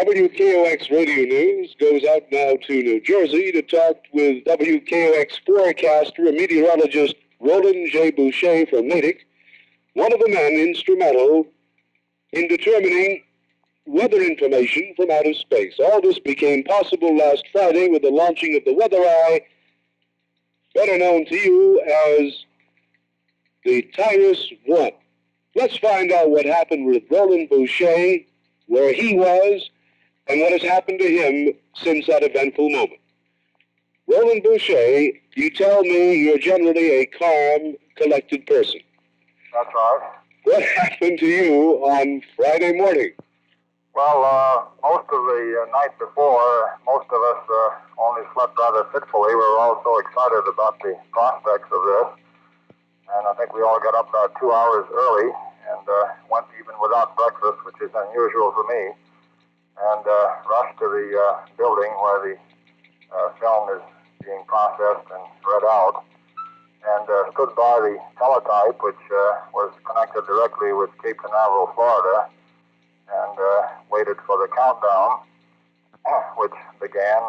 WKOX Radio News goes out now to New Jersey to talk with WKOX forecaster and meteorologist Roland J. Boucher from Natick, one of the men instrumental in determining weather information from outer space. All this became possible last Friday with the launching of the Weather Eye, better known to you as the TIROS I. Let's find out what happened with Roland Boucher, where he was, and what has happened to him since that eventful moment. Roland Boucher, you tell me you're generally a calm, collected person. That's right. What happened to you on Friday morning? Well, most of the night before, most of us only slept rather fitfully. We were all so excited about the prospects of this. And I think we all got up about 2 hours early and went even without breakfast, which is unusual for me, and rushed to the building where the film is being processed and read out, and stood by the teletype, which was connected directly with Cape Canaveral, Florida, and waited for the countdown, which began,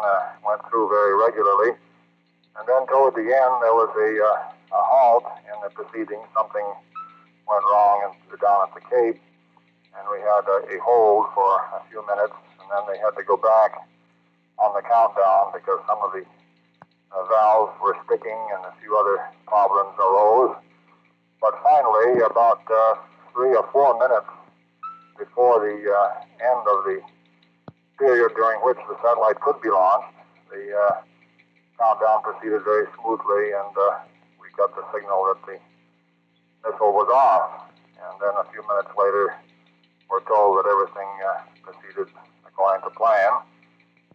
went through very regularly. And then toward the end, there was a halt in the proceedings. Something went wrong down at the Cape, and we had a hold for a few minutes, and then they had to go back on the countdown because some of the valves were sticking and a few other problems arose. But finally, about 3 or 4 minutes before the end of the period during which the satellite could be launched, the countdown proceeded very smoothly, and we got the signal that the missile was off. And then a few minutes later, we're told that everything proceeded according to plan.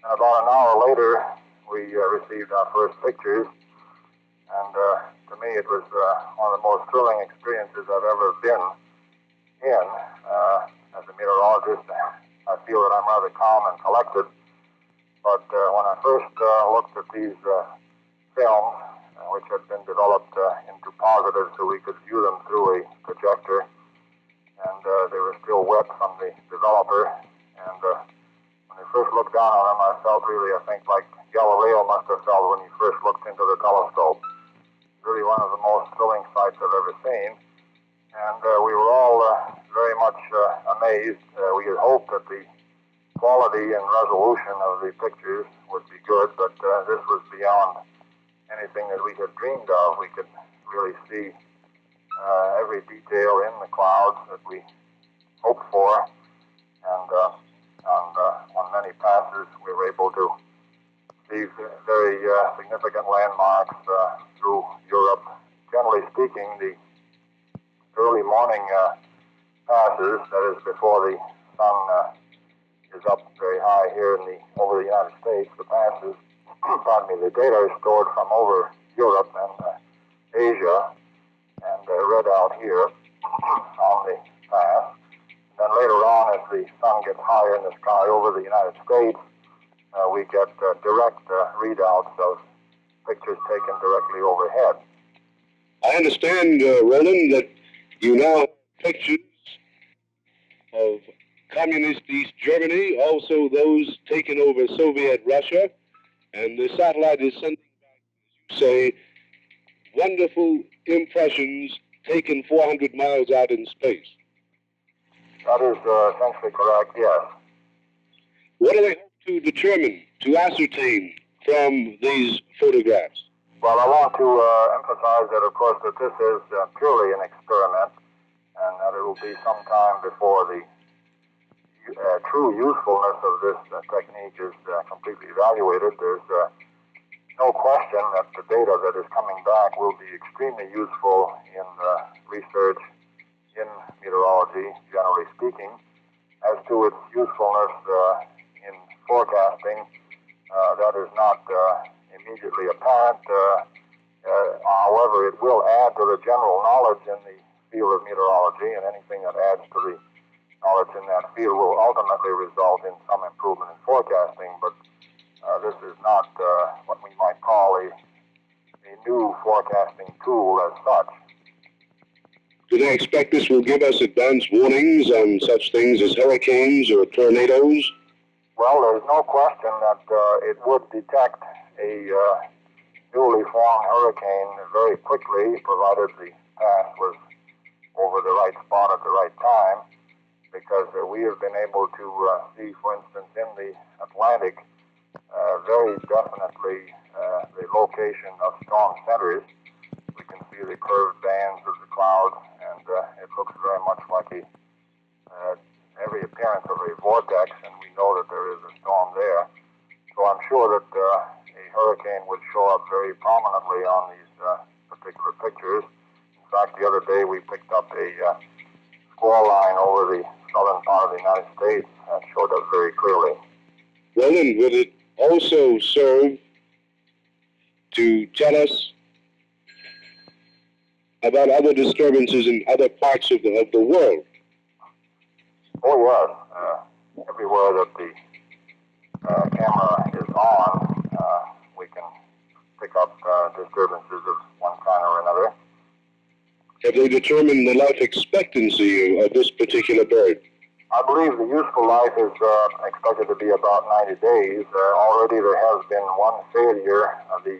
And about an hour later, we received our first pictures. And to me, it was one of the most thrilling experiences I've ever been in. As a meteorologist, I feel that I'm rather calm and collected. But when I first looked at these films, which had been developed into positives so we could view them through a projector, and they were still wet from the developer, and when I first looked down on them, I felt really, I think, like Galileo must have felt when he first looked into the telescope. Really one of the most thrilling sights I've ever seen, and we were all very much amazed. We had hoped that the quality and resolution of the pictures would be good, but this was beyond anything that we had dreamed of. We could really see every detail in the clouds that we hoped for, and on many passes we were able to see very significant landmarks through Europe. Generally speaking, the early morning passes, that is before the sun is up very high here over the United States, the passes, pardon me, the data is stored from over Europe and Asia and read out here on the pass. Then later on, as the sun gets higher in the sky over the United States, we get direct readouts of pictures taken directly overhead. I understand, Roland, that you now have pictures of communist East Germany, also those taken over Soviet Russia, and the satellite is sending back, as you say, wonderful impressions taken 400 miles out in space. That is essentially correct, yes. What do they hope to determine, to ascertain from these photographs? Well, I want to emphasize that, of course, that this is purely an experiment, and that it will be some time before the true usefulness of this technique is completely evaluated. There's no question that the data that is coming back will be extremely useful in research in meteorology, generally speaking. As to its usefulness in forecasting, that is not immediately apparent. However, it will add to the general knowledge in the field of meteorology, and anything that adds to the knowledge in that field will ultimately result in some improvement in forecasting, but this is not what we might call a new forecasting tool as such. Do they expect this will give us advance warnings on such things as hurricanes or tornadoes? Well, there's no question that it would detect a newly formed hurricane very quickly, provided the path was over the right spot at the right time, because we have been able to see, for instance, in the Atlantic, very definitely the location of storm centers. We can see the curved bands of the cloud, and it looks very much like every appearance of a vortex, and we know that there is a storm there. So I'm sure that a hurricane would show up very prominently on these particular pictures. In fact, the other day we picked up a squall line over the southern part of the United States that showed up very clearly. Well, then, would it also serve to tell us about other disturbances in other parts of the world? Oh, yes. Everywhere that the camera is on, we can pick up disturbances of one kind or another. Have they determined the life expectancy of this particular bird? I believe the useful life is expected to be about 90 days. Already there has been one failure of the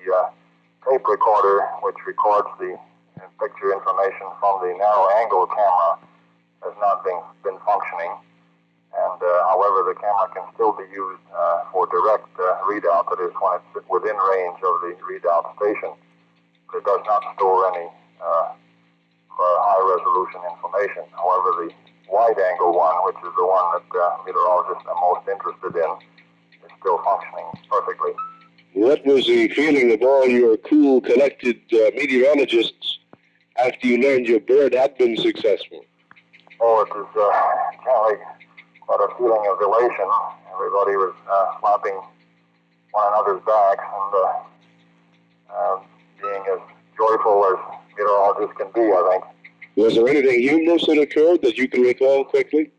tape recorder, which records the picture information from the narrow angle camera, has not been functioning. And however, the camera can still be used for direct readout, that is, when it's within range of the readout station. But it does not store any high-resolution information. However, the wide-angle one, which is the one that meteorologists are most interested in, is still functioning perfectly. What was the feeling of all your cool, collected meteorologists after you learned your bird had been successful? Oh, it was generally quite a feeling of elation. Everybody was slapping one another's backs and being as joyful as meteorologists can be, I think. Was there anything humorous that occurred that you can recall quickly?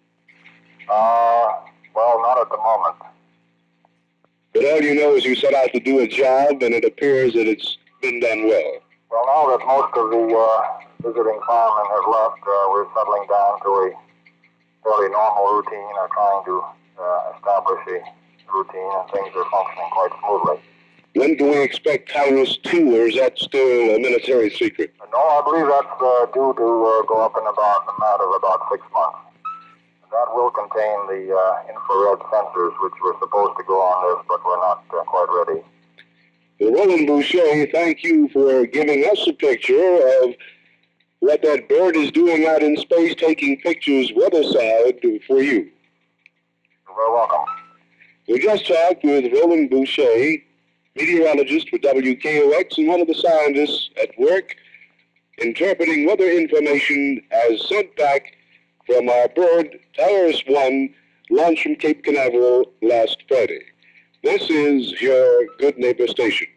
Well, not at the moment. But all you know is you set out to do a job, and it appears that it's been done well. Well, now that most of the visiting firemen have left, we're settling down to a fairly normal routine, or trying to establish a routine, and things are functioning quite smoothly. When do we expect TIROS II, or is that still a military secret? No, I believe that's due to go up in about a matter of about 6 months. That will contain the infrared sensors, which were supposed to go on this, but we're not quite ready. Well, Roland Boucher, thank you for giving us a picture of what that bird is doing out in space, taking pictures weather-side for you. You're very welcome. We just talked with Roland Boucher, meteorologist for WKOX and one of the scientists at work interpreting weather information as sent back from our bird, TIROS I, launched from Cape Canaveral last Friday. This is your Good Neighbor Station.